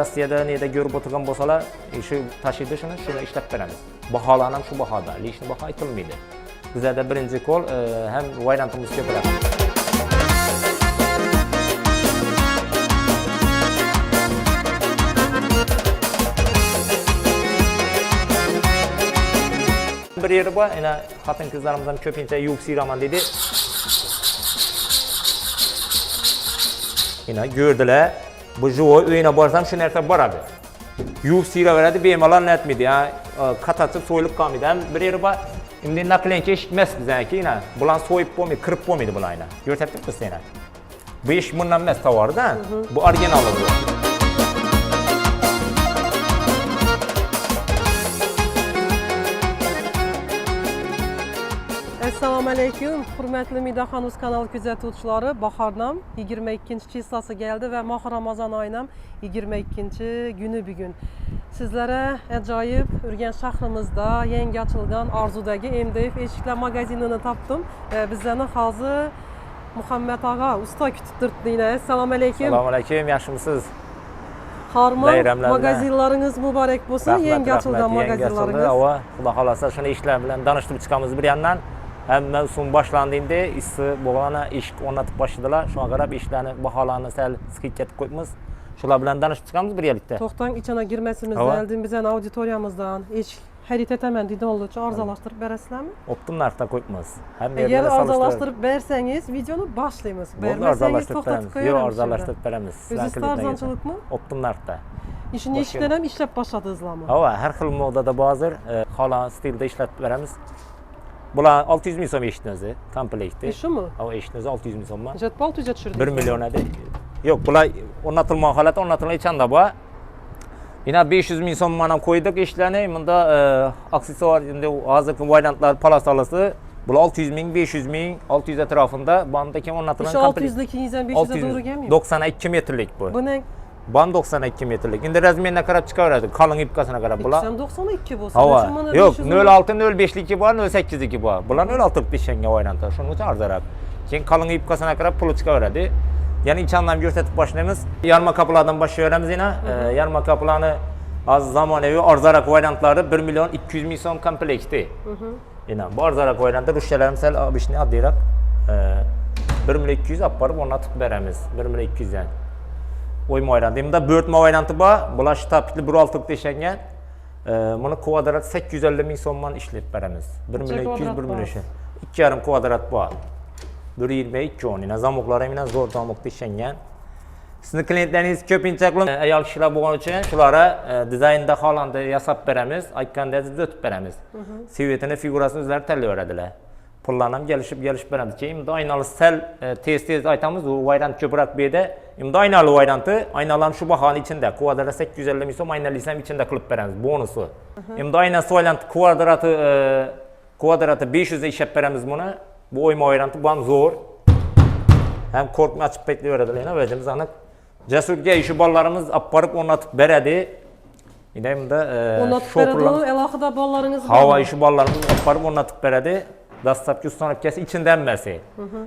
Rossiyada neda ko'rib o'tirgan bo'lsalar, shu tashiydi shuni ishlab beramiz. Baholar ham shu bahoda, lishni baho aytilmaydi. Bizda birinchi qo'l ham variantimiz ko'proq. Bir yeri bor, yana xotin qizlarimizdan ko'pincha yuvib siyraman dedi. Yana ko'rdilar, bu joy uyina borsam shu narsa boradi. Yuvib siyraveradi, bemalol netmaydi. Qatachib so'yilib qolmaydi. Bir yeri bor, endi naklenka eshitmas bizanki, yana bulan so'yib bo'lmaydi, kirib bo'lmaydi bularni. Ko'rsatib seni. Bu ish bundan emas tovarda, bu originali bu. Assalomu alaykum, hurmatli Midaxonuz kanali kuzatuvchilari. Bahornam 22-chislasi geldi ve Mahir Ramazon oyinam 22-günü bugun. Sizlere ajoyib Urganch shahrimizda yangi ochilgan Orzudagi MDF eshiklar magazinini topdim. Bizlarni hozir Muhammad og'a usta kutib turibdi. Assalomu alaykum. Assalomu alaykum, yaxshimisiz? Harmon, magazinlaringiz muborak bo'lsin. Yangi ochilgan magazinlaringiz. Xudo xolasa shuni ishlar bilan tanishtirib chiqamiz bir yandan. Hamma usul boshlandığında issi bo'lg'ana eshik o'rnatib boshladilar. Shunga qarab ishlarni baholarni sal skidkatib qo'yibmiz. Shular bilan tanishib chiqamiz birgalikda. To'xtang, ichana girmasimizdan oldin bizning auditoriyamizdan eshik xarid etaman deydiganlarga arzonlashtirib berasizlarmi? Optim narxda qo'yibmiz. Agar arzonlashtirib bersangiz, videoni boshlaymiz. Bermasangiz to'xtatib qo'yamiz. Yo'q, arzonlashtirib beramiz. O'zingizda arzonchilikmi? Optim narxda. Ishni eshikdan ham ishlab boshladingizlarmi? Ha, har xil modada hozir xohlagan stilda ishlatib beramiz. Bular 600 ming so'm eshikni o'zi, komplekti. Shumi? Ha, eshikni o'zi 600 ming so'mman. Ijod 600 ga tushirdik. 1 million edi. Yo'q, bular o'rnatilgan holatda o'rnatilgan bor. Yana 500 ming so'm mana qo'ydik eshiklarni. Bunda aksessuar endi hozirgi variantlar palasalasi. Bular 600 ming, 500 ming, 600 atrofida banda keyin o'rnatilgan komplekt. 600 dan 500 ga to'g'ri kelmaydi. 92 metrlik bu. Buni Ban 92 metrlik. Endi razmerine qarab chiqaveradi. Qalin ipkasına qarab bular. 92 bo'lsa, yo'q, 06, 05ligi bor, 08ligi bor. Bular 06 peshanga variantda. Shuning uchun arzonroq. Keyin qalin ipkasına qarab puli chiqaveradi. Ya'ni ichandan ko'rsatib boshlaymiz. Yarma kaplardan boshlayveramiz yana. Yarma kaplarni az zamonaviy arzonroq variantlari 1 million 200 ming so'm komplekti. Yana bu arzonroq variantda ruschalarim sal obishni oddiyroq 1 million 200 olib borib o'rnatib beramiz. 1 million 200 dan. Oyma varianti. Bunda bo'rtma varianti bor. Bular shtabli 1.6 deshangan. Buni kvadrat 850 ming so'mdan ishlab beramiz. 1 million 200, 1 million. 2,5 kvadrat bor. 1.22 o'rnina zamoqlar ham zo'r zamoq deshangan. Sizni klientlaringiz ko'pincha ayol kishilar bo'lgani uchun shularga dizaynda holanda yasab beramiz, aytgandek o'tib beramiz. Sivetini, figurasini o'zlari tanlayveradilar. Pullarni ham gelishib beradi. Keyin aynalı sel tez aytamiz, u variant ko'proq berdi. Endi aynalı varianti, aynalar shu bahoni ichida, kvadrat 850 ming so'm aynalisi ham ichida qilib beramiz, bonusi. Endi aynasi variant kvadrati 500 ga ishlab beramiz buni. Bu oyma varianti bu ham zo'r. Ham korkma ochib ketlaveradilar, o'zimiz aniq. Jasurga shu bolalarimiz olib borib o'rnatib beradi. Endi bunda shopirlar alohida bolalaringiz bor. Havo shu bolalarimiz olib borib o'rnatib beradi. Dastlabki ustanobkasi ichida hammasi.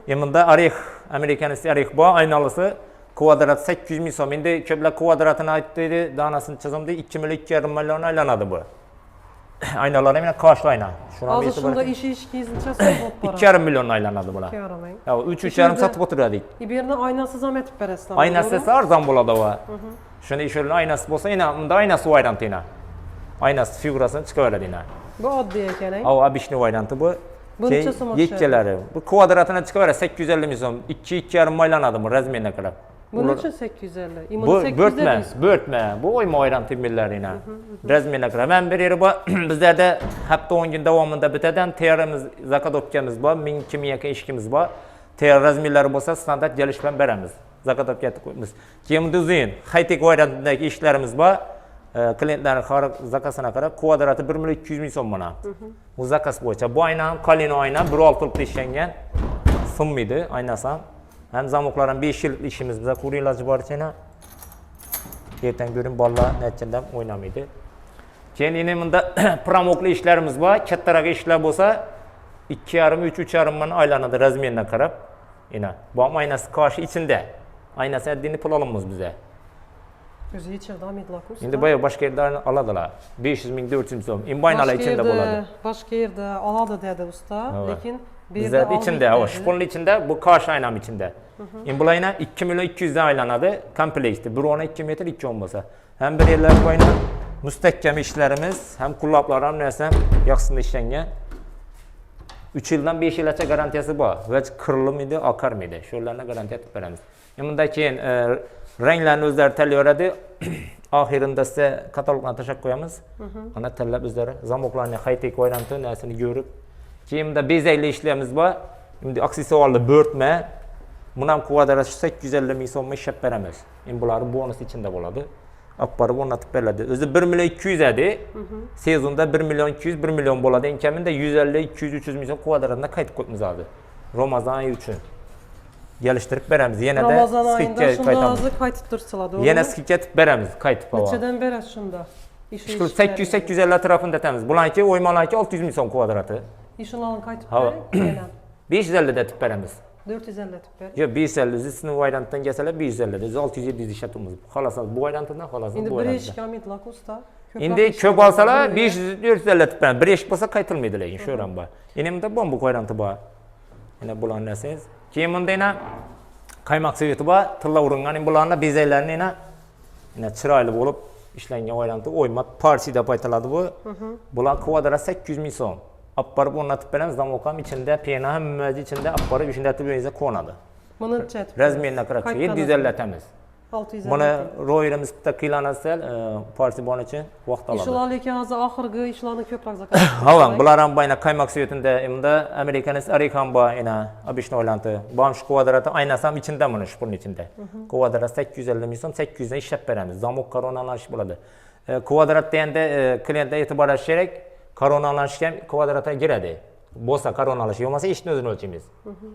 Endi Arix, amerikanist Arix bor, aynalısı kvadrat 800 ming so'm. Endi ko'plar kvadratini aytdi, donasini chizimda 2 million 2,5 million aylanadi bu. Aynalar ham qoshli ayna. Hozir shunda eshikingizcha sotib boradi. 2,5 million aylanadi bular. 2,5. Ha, 3,5 sotib o'tirdik. Yerni oynasiz ham etib berasizlar. Oynasiz arzon bo'ladi va. Shuni ishlarning oynasi bo'lsa, yana unda oynasi varianti yana. Oynasi figurasini chiqaveradi yana. Bu oddiy ekan. Ha, obishni varianti bu. Buncha so'm yekkalari. Bu kvadratini chiqaveradi 850 ming so'm. 2,5 maylanadi bu razmerga qarab. Buning uchun 850. Bu bo'rtma. Bu oyma varianti millarina. Razmerga qarab. Men bir yeri bor. Bizlarda hafta 10 kun davomida bitadigan terimiz, zakadopkamiz bor. 1000 yaqin eshikimiz bor. Ter razmerlari bo'lsa standart gelish bilan beramiz. Zakadopka qo'yamiz. Keyin uzun, high-tech variantidagi eshiklarimiz bor. Klientlarning zakasına qarab kvadrati 1 million 200 ming so'm mana. Bu zakas bo'yicha bu ayna ham qalin oyna 1.6 deshangan. Sinmaydi aynasi ham. Hem zamoqlar ham 5 yil ishimiz biza ko'ringlar boricha. Ertaga ko'ring bolalar natijada o'ynamaydi. Keyin yana bunda promokli ishlarimiz bor. Kattaroq ishlar bo'lsa 2,5 3,5 ming aylanadi razmerdan qarab. Yana bu ham aynasi qoshi ichida. Aynasi addini pul olamiz biza. Özü içirdi Amidlak usta. Endi boya başqa yerdən aladılar. 500 min, 400 min so'm. İmbaynalar içində boladı. Başqa yerdə aladı dedi usta, lekin Bizde içinde, hava şponun içinde, bu kaş aynam içinde. İmbulayına 2 milyon 200'den aylanadı, kompleksti. Bir ona 2 metre 2 olmasa. Hem bir yerler boyuna müstehkem işlerimiz, hem kullaplar hem neyse yaxsında işlenge. 3 yıldan 5 yılgacha garantiyasi bor. Ve kırılır mıydı, akar mıydı? Şöyllerine garantiya etib beramiz. Bunda keyin renklerini özleri tanlayveradi. Ahirinde size kataloglarni tashlab qo'yamiz. Ana tanlab o'zlari zamoklarni qayta qo'yib, narsani ko'rib. Keyin bezakli ishlarimiz bor. Endi aksessuarli bo'rtma. Bunam kvadrati 850 ming so'mga ishlab beramiz. Endi bular bonus ichida bo'ladi. Apparib o'rnatib beriladi. O'zi 1 milyon 200 edi. Sezonda 1 milyon 200, 1 milyon bo'ladi. Eng kamida 150, 200, 300 ming so'm kvadratini qaytib qo'yamiz hozir. Ramazon oyi uchun. Geliştirip beramiz. Yine de Ramazan ayında şunda azı qaytib tursalar, doğru? Yine skikka etib beramiz, qaytib hava. Neçədən beri şunda? 800-850 tarafını detamiz. Bulanki oymalanki 600 ming so'm kvadratı. İşin alın qaytib berik, 550 de etib beramiz. 450 etib berik. Yo 550 sinov vayrantdan gelseler 550 de 600-700 işletimiz. Xalasaz bu vayrantdan xalasaz bu İndi bir vayrantdan. eşik Amidlak usta. İndi köp alsalar 500-450 etib beramiz. Bir eşik bolsa qaytılmaydı lekin şu oran bor. Endi bu vayrantı bor. Yine bulan näseniz. Keyin bunda yine kaymak seviyeti bor. Tilla uringan bularni bezaklarni yine chiroyli bo'lib ishlangan vayrantı oyma parsi deb aytiladi bu. Bular kvadrat 800 ming so'm. Apparib o'rnatib beramiz. Zamokam ichida, pena hammasi ichida apparib ishlatib beringizlar ko'nadi. Buni chat. Razmerni qarab 750 atamiz. 650. Buni ro'yimiz bitta qiylanasa parsi bor uchun vaqt oladi. İşlar lekin hozir oxirgi ishlarni ko'proq zakaz. Hava, bular ham bayna kaymak seviyetinde imda Amerikanis Arikan bor, ina obishno oylanti. Bam şu kvadrati aynasi ham ichida buni shunun ichida. Kvadrat 850 ming so'm, 800 dan ishlab beramiz. Zamok koronalanish bo'ladi. Kvadrat deganda klientga e'tibor berish kerak. Koronalanish ham kvadratga kiradi. Bo'lsa koronalash, yo'masa ishni o'zini o'lchaymiz.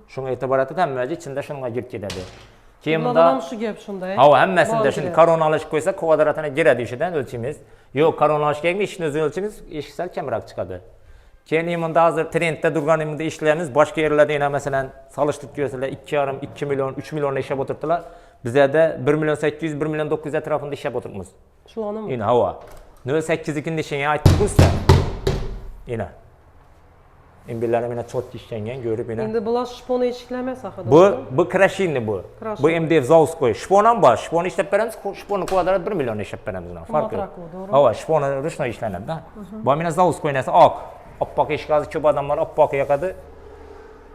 Shunga e'tibor etib hammaji ichida shunga kirib ketadi. Keyin bunda ham shu gap shunda. Hava hammasida shuni koronalash qo'ysa kvadratini kiradi ishidan o'lchaymiz. Yo'q, koronalash kerakmi, ishni o'zini o'lchaymiz, ish sal kamroq chiqadi. Keyin bunda hozir trendda turganimizda ishlaymiz. Boshqa yerlarda yana masalan solishtirib ko'rsalar 2,5, 2 million, 3 million ishlab o'tirdilar. Bizlarda 1 million 800, 1 million 900 atrofida ishlab o'tiribmiz. Shularnimi? Yine hava. 0,8 ikindi ishingga aytib qo'ysa. Yine. Embilerim yine çok işlengen görüp yine. Endi bular shpon eşiklemes axıda. Bu krashinni bu. Bu MDF Zavskoy. Shponam bor. Shpon ishlab beramiz. Shponni kvadrat 1 million ishlab beramiz. Farqi. Hava, shponi ruchnoy ishlanadi da. Bu mena Zavskoy narsa oq. Oppoq eshik hozir ko'p odamlar oppoq yoqadi.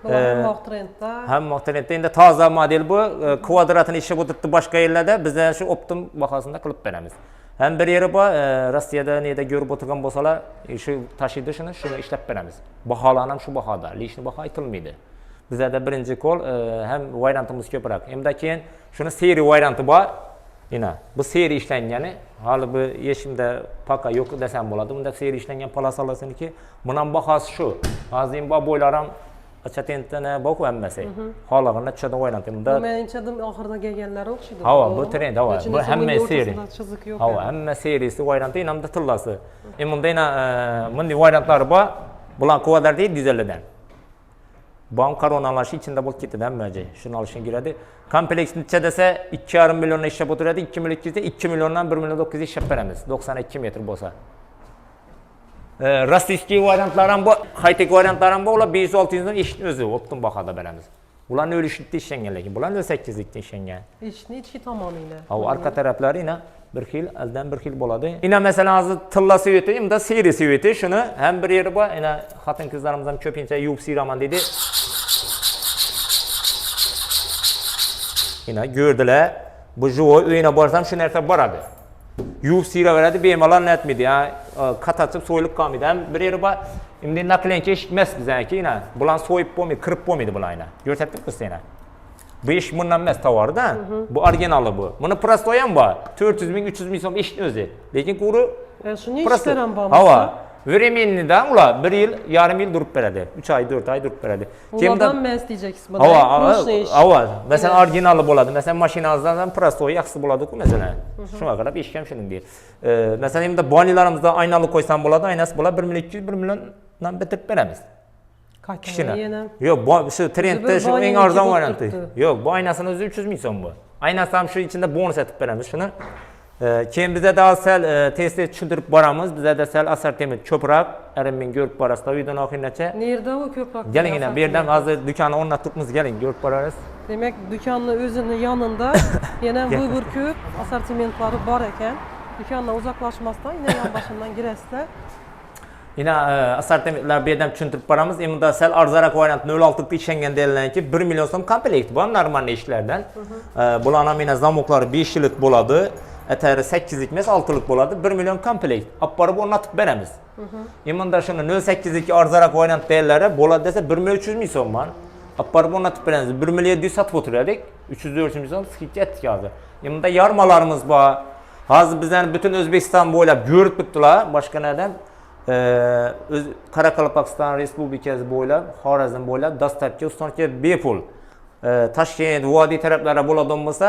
Hamma trendda. Hamma trendda endi toza model bu. Kvadratini ishlab o'tiribdi boshqa yerlarda. Bizda shu optim bahosida qilib beramiz. Hem bir yeri bor, Rossiyada neyda ko'rib o'tirgan bo'lsalar, shu tashiydi shuni ishlab beramiz. Baholar ham shu bahoda, lishni baho aytilmaydi. Bizda birinchi qo'l ham vayrantimiz ko'proq. Endi keyin shuni seri vayrantı bor. Yine bu seri ishlangani, hali bu yeshimda paqa yo'q desam bo'ladi. Bunda seri ishlangan palasalarniki, bundan bahosi shu. Hozir bu bo'ylar ham Achatentana bok hammasi. Holig'ini tushadi vayrantı. Bunda menimchadim oxirida kelganlari o'xshaydi. Hava, bu trend, hava. Bu hamma seri. Hava, Hava. hamma serisi vayrantı inamda tillasi. Bunda yana bunday vayrantlar bor. Bular kvadrat 750 dan. Bam koronalashi ichida bo'lib ketadi hammaji. Shuni olishga kiradi. Kompleksni ichida desa 2,5 million ishlab o'tiradi. 2 million 200 dan 2 milliondan 1 million 900 ishlab beramiz. 92 metr bo'lsa. Rossiyskiy variantlar ham bor, high-tech variantlar ham bor. Ular 500-600 dan ishni o'zi optim bahoda beramiz. Ularni o'lishlikda ishlangan lekin, bular 0,8likda ishlangan. Ishni ichki tomoniga. Havo arqa taraflari ina bir xil, aldan bir xil bo'ladi. Ina masalan hozir tilla seviyeti, unda seri seviyeti, shuni ham bir yeri bor. Ina xotin qizlarimiz ham ko'pincha yuvib siyraman dedi. Ina ko'rdilar. Bu joy uyina borsam shu narsa boradi. Yuvib siyraveradi, bemalol netmidi. Ya qatachib so'yilib qolmaydi. Ham bir yeri bor. Endi naklenka eshik emas bizaniki, ina bulan so'yib bo'lmaydi, kirib bo'lmaydi bularni. Ko'rsatib qo'ysa ina. Bu ish bundan emas tovarda. Bu originali bu. Buni prostoy ham bor. 400 ming, 300 ming so'm ishni o'zi. Lekin quri shuni ishlar ham bormi? Hava. Временnidan ular 1 yil, yarim yil durib beradi. 3 oy, 4 oy durib beradi. Ulardan emas diyeceksiz bunda. Hava. Masalan originali bo'ladi. Masalan mashinangizdan ham prostoy yaxshi bo'ladi-ku masalan. Shunga qarab ish ham shuningdek. Masalan endi bonilarimizda aynali qo'ysam bo'ladi. Aynasi bo'ladi 1 million 200, 1 milliondan bitirib beramiz. Kishini. Yo'q, shu trendda shu eng arzon varianti. Yo'q, bu aynasini o'zi 300 ming so'm bu. Aynasi ham shu ichida bonus etib beramiz shuni. Keyin bizda da sel tez-tez tushuntirib boramiz. Bizda da sel assortiment ko'proq. Erimning ko'rib borasizlar videoni oxirigacha. Nerede o köpek? Keling yana bu yerdan hozir do'konni o'rnatibmiz, keling ko'rib boramiz. Demek dükkanın özünün yanında yine buyur köp asortimentları var eken. Dükkandan uzaklaşmazdan yine yan başından giresizler. Yine assortimentlar bu yerdan tushuntirib boramiz. Endi sel arzaroq variant 06 ishlangan deyilganki 1 million so'm komplekt bu normal ishlardan. Bularning mina zamoklari 5 yillik bo'ladi. Atari 8 lik emas 6 lik bo'ladi. 1 million komplekt. Olib borib o'rnatib beramiz. Endi shuni 08 arzaroq variant deyiladi, bo'ladi desa 1 million 300 ming so'mman. Olib borib o'rnatib beramiz. 1 million 700 sotib o'tirdik. 300 ming so'm skidga etdik hozir. Endi yarmalarimiz bor. Hozir bizlarni butun O'zbekiston bo'ylab ko'rib bitdilar. Boshqa nadan Qoraqalpog'iston Respublikasi bo'ylab, Xorazm bo'ylab dastlabki ustunlikka bepul Toshkent, Vodiy taraflarga bo'ladigan bo'lsa,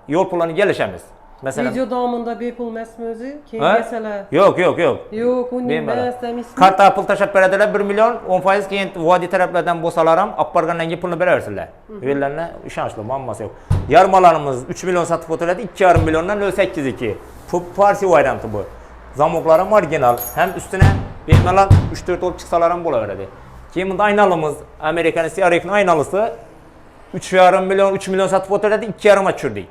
yo'l pulini kelishamiz. Masalan, Video davomında bepul emasmi o'zi? Keyin mesela Yo'q. Yo'q, uni emas demisizmi? Karta pul tashab beradilar 1 million 10% keyin Vodiy taraflardan bo'lsalar ham olib borgandan keyin pulni beraversinlar. Ularga ishonchli, muammosi yo'q. Yarmalarimiz 3 million sotib o'tiradi, 2,5 milliondan 082. Bu parsi varianti bu. Zamoqlar ham original, hem üstüne bemalol 3-4 olib chiqsalar ham bo'laveradi. Keyin bunda aynalımız, Amerikan CRX'ning aynalısı 3,5 million, 3 million sotib o'tiradi, 2,5 ga tushirdik.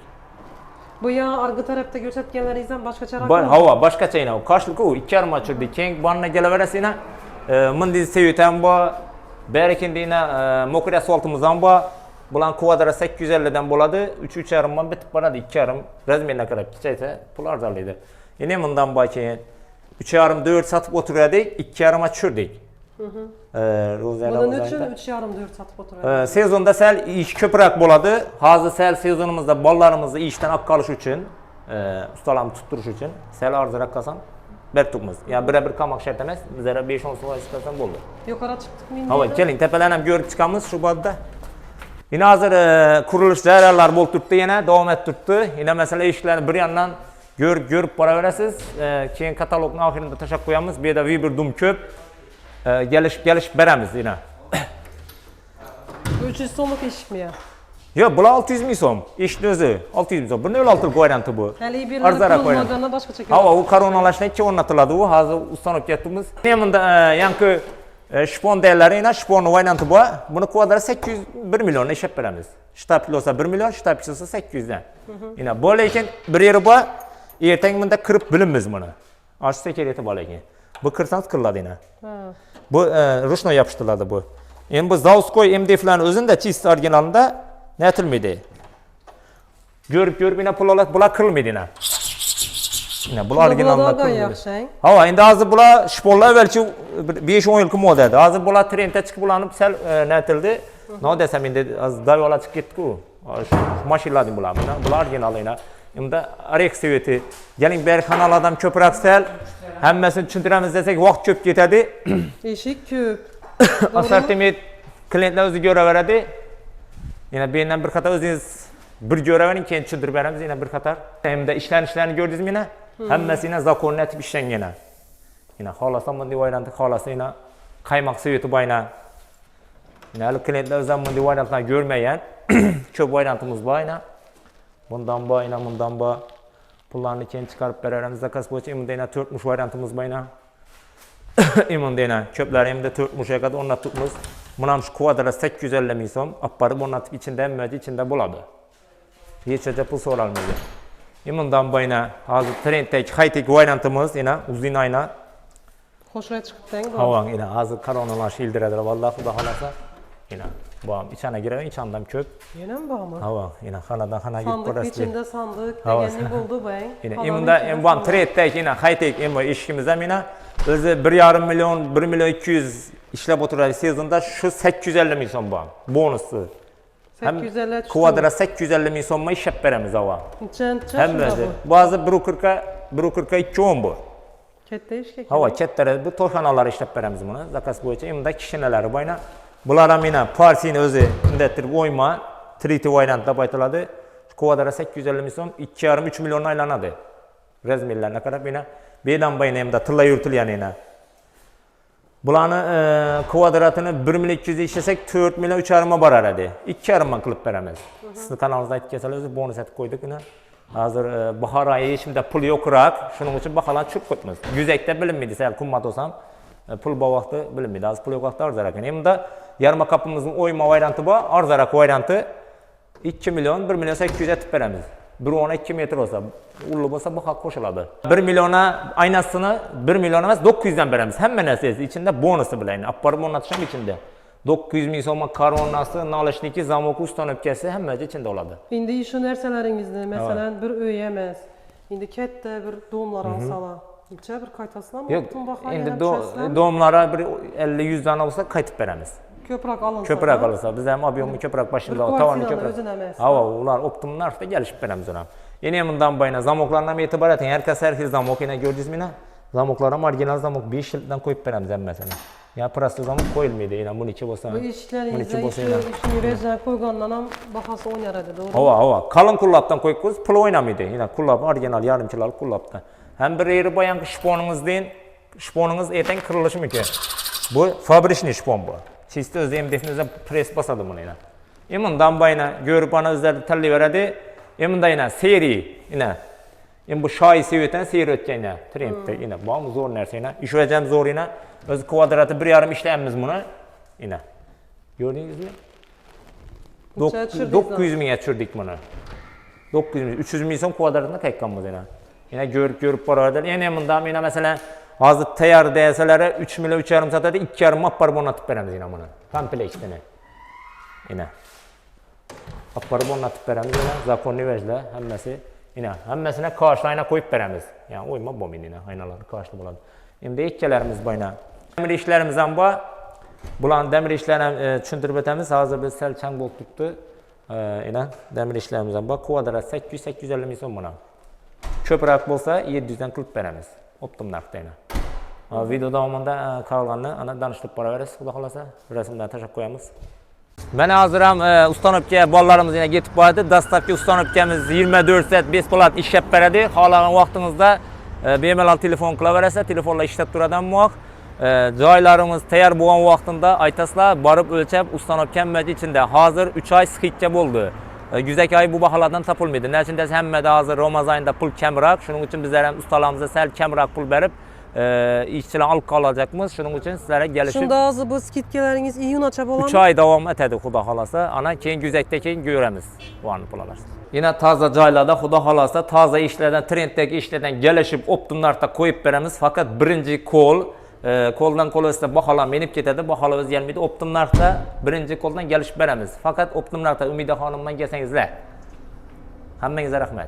Bu ya arka tarafta görsatkenlerizden başka çarak mı? Hava başqacha ina, qarshiliq u 2,5 ga tushirdik. Keyin bonna kelaverasina, mindi sevitam bu, berekindina mokri asfaltimiz ham bu. Bulan kvadrat 850 dan bo'ladi, 3,5 man bitib boradi, 2,5 razmerga qarab kichaysa pul arzonlaydi. Yine bundan keyin 3,5-4 satib o'tirdik, 2,5 ga tushirdik. Bunun üçün 3,5-4 satib o'tiradi. Sezonda sel ish ko'proq bo'ladi. Hozir sel sezonimizda bolalarimizni ishdan olib qolish uchun, ustalarni tuttirish uchun sel arziroq qilsam bertukmiz. Yani birebir qalmoq shart emas, bizlar 5-10 so'm istasam bo'ldi. Yuqori chiqdik men. Hava, keling, tepalarni ham ko'rib chiqamiz shu bodda. Yine hozir qurilish jarayonlari bo'lib turibdi, yana davom etib turibdi. Yine mesela ishlarni bir yandan görüp boraverasiz. Keyin katalogning oxirida tashab qo'yamiz. Bu yerda bir dum ko'p. Gelişip beramiz yine. 300 so'mlik eshikmi ya? Yo'q, bular 600 ming so'm. Eshikni o'zi 600 ming so'm. Buni 06 varianti bu. Hali birlar qurilmagandan boshqacha ko'p. Hava, u koronalashdan keyin o'rnatiladi u. Hozir ustanib ketdimiz. Bunda yangi shpon deyiladi, yana shpon varianti bu. Buni kvadrat 801 million ishab beramiz. Shtabli olsa 1 million, shtabli olsa 800 dan. Yine bu lekin bir yeri bu. Ertang bunda kirib bilamiz buni. Ochsa kerak bor lekin. Bu kirsangiz kiriladi yine. Bu rushno yopishtiriladi bu. Endi bu Zavskoy MDF'larning o'zida chist originalida netilmaydi. Ko'rib yine pul oladi, bular kirilmaydi yine. Yine bular originalida kirilmaydi. Ha, endi hozir bular shponlar avvalchi 5-10 yillik model. Hozir bular trendga chiqib bulanib sal netildi. Ne desem endi dayolar chiqib ketdi-ku. Mashinalarning bular. Bular original yine. Endi Arex seveti. Keling bir kanallardan ko'proq sal hammasini tushuntiramiz desak vaqt ko'p ketadi. Eshik ko'p. Assortiment klientlar o'zi ko'raveradi. Yana bu yerdan bir qator o'zingiz bir ko'ravering, keyin tushuntirib beramiz yana bir qator. Hamda ishlarni ko'rdingizmi yana? Hammasi yana zakonli etib ishlangan. Yana xolasam bunday variantni xolasa yana qaymoq seveti bayna. Yana klientlar o'zlari bunday variantlarni ko'rmagan. Ko'p variantimiz bor yana. Bundan bu, yine bundan bu. Pullarını keyin çıkarıp beramiz. Zakaz bo'yicha endi yana 4 mush variantimiz bor yana. Endi yana ko'plar endi 4 mushga qadar o'rnatibmiz. Mana shu kvadrat 850 ming so'm, olib borib o'rnatib ichida bo'ladi. Hech qancha pul so'ralmaydi. Bundan bu yana hozir trenddagi high-tech variantimiz yana uzun ayna. Xo'shroq chiqibding. Hava yana hozir koronalash ildiradilar, vallahi xudo xolasa. Yana bu içine girer, içandan köp. Yine mi bağ mı? Hava, yine xanadan xana gidip Sandık burası. içinde sandık degenlik oldu ben. Yine imunda bu trend'deki yine high-tech immo işimizde yine özü 1,5 milyon, 1 milyon 200 işlep oturan sezonda şu 850 ming so'm bor. Bonusu. 850 kvadrat 850 ming so'mga ishab beramiz hava. Hammasi. Bazı 1,40'a 2,10 bu. Katta ishga. Hava kattara bu to'yxonalar ishlab beramiz buni. Zakaz bo'yicha imunda kishinalari boyna. Bular ham yana parsini o'zi indattirib o'yma, 3D variant deb aytiladi. Kvadrat 850 ming so'm, 2,5-3 million aylanadi. Razmerlarga qarab yana bedan bayna hamda tilla yuritilgan yana. Bularni kvadratini 1 million 200 ishlasak 4 million 3,5 ga boradi. 2,5 man qilib beramiz. Sizni kanalingizda aytib kelsalar o'zi bonus etib qo'ydik uni. Hazır bahar ayı şimdi pul yo'qroq, shuning uchun baholar tushib ketmiz. Yuzakda bilinmaydi, sal qimmat olsam, pul bu vaqtda bilinmaydi. Hozir pul yo'qroqda arzonroq. Endi yarma kapımızın oyma varianti bor, arzonroq varianti 2 milyon, 1 milyon 800 etib beramiz. 1.12 metr olsa, ullu bo'lsa bu haq qo'shiladi. 1 milyona aynasini 1 milyon emas 900 dan beramiz. Hamma narsasi ichida bonusi bilan. Apparib o'rnatishim ichida. 900 ming so'm koronasi, nalishniki, zamoki, ustanobkasi hammacha ichida oladi. Endi shu narsalaringizni, masalan, bir uy emas, endi katta bir domlar olsalar, necha bir qaytasizlarmi? Butun baho endi domlara bir 50-100 dan olsa qaytib beramiz. Ko'proq olinsa. Ko'proq olsa, biz ham obyomni ko'proq başımızda, tavani ko'proq. Ha, ular optimum narxda gelishib beramiz ona. Yine bundan bayına zamoklarına e'tibor eting. Herkes her xil zamok yine gördünüz mü? Zamoklar ham original zamok 5 yildan qo'yib beramiz hammasini. Ya prosta zamok qo'yilmaydi, yine buniki bo'lsa. Bu ishlaringizda ishni reja qo'ygandan ham bahasi o'ynar edi, to'g'rimi? Hava, qalin qullabdan qo'yibsiz, pul o'ynamaydi. Yine qullab original yarımchilar qullabdan. Hem bir yeri boyanqi shponingiz ertaga qirilishi mumkin. Bu fabrikniy shpon bu. Çisti öz MDF'nizde pres basadı bunu yine. Emundan bayına görüp ana özleri tallayıveradi. Emunda yine seri yine. Bu şahi seviyeten seri ötken yine. Trendde yine. Bu zor nerse yine. İş vereceğim zor yine. Öz kvadratı bir yarım işleyemiz bunu. Yine. Gördünüz mü? 900 min'e çürdük bunu. 900 min, 300 min son kvadratında tekkanımız yine. Yine görüp para verdiler. Yine emundan yine mesela hazır tayar DSL'lere 3 milyon 3,5 satadi, 2,5 appar bonatıp veremiz yine bunu. Kompleksini. Yine. Apparı bonatıp veremiz yine. Zakonlu vecde hemmesi. Yine. Hemmesine karşılayına koyup veremiz. Yani oyma bomin yine. Aynaları karşılı buladı. Şimdi ikkelerimiz bayına. Demir işlerimizden bu. Bulan demir işlerini düşündürüp etemiz. Hazır biz selçen bol tuttu. Yine demir işlerimizden bu. Kvadrat 800-850 min son buna. Köpürak bolsa 700'den kılıp veremiz. Optimum narxda yine. Video davamında kalganını ana danıştıp para veririz. Xudo xolasa resimden taşıp koyamız. Ben hazıram ustanobga bolalarımız yine getib boradi. Dastlabki ustanobkamiz 24 saat 5 plat ishlab beradi. Xohlagan vaqtingizda bemalol telefon qilaverasiz. Telefonlar ishlab turadi hamma. Joylarimiz tayyor bo'lgan vaqtida aytasizlar, borib o'lchab ustanobkamiz ichida. Hozir 3 oy skidka bo'ldi. Güzek ay bu bahalardan tapılmaydı. Nəçində həmmədə hazır Ramazan ayında pul kəmraq. Şunun üçün bizlər ustalarımıza səl kəmraq pul verib işçilə alıb qalacaqmız. Şunun üçün sizlərə gəlişib. Şunda azı bu skidkalarınız iyunaça bolamı? 3 ay davam etədi Xuda xalasa. Ana keyin güzəkdə keyin görəmiz bu anı pulalar. Yine taza caylarda Xuda xalasa taza işlərdən, trenddəki işlərdən gəlişib optimumlarda qoyub verəmiz. Fakat birinci kol koldan kola ise bahalar menip ketadi, bahalar öz gelmeydi. Optimum narxda birinci koldan gelişib beramiz. Fakat optimum narxda Ümida xonimdan gelsengizlar. Hammangizga rahmat.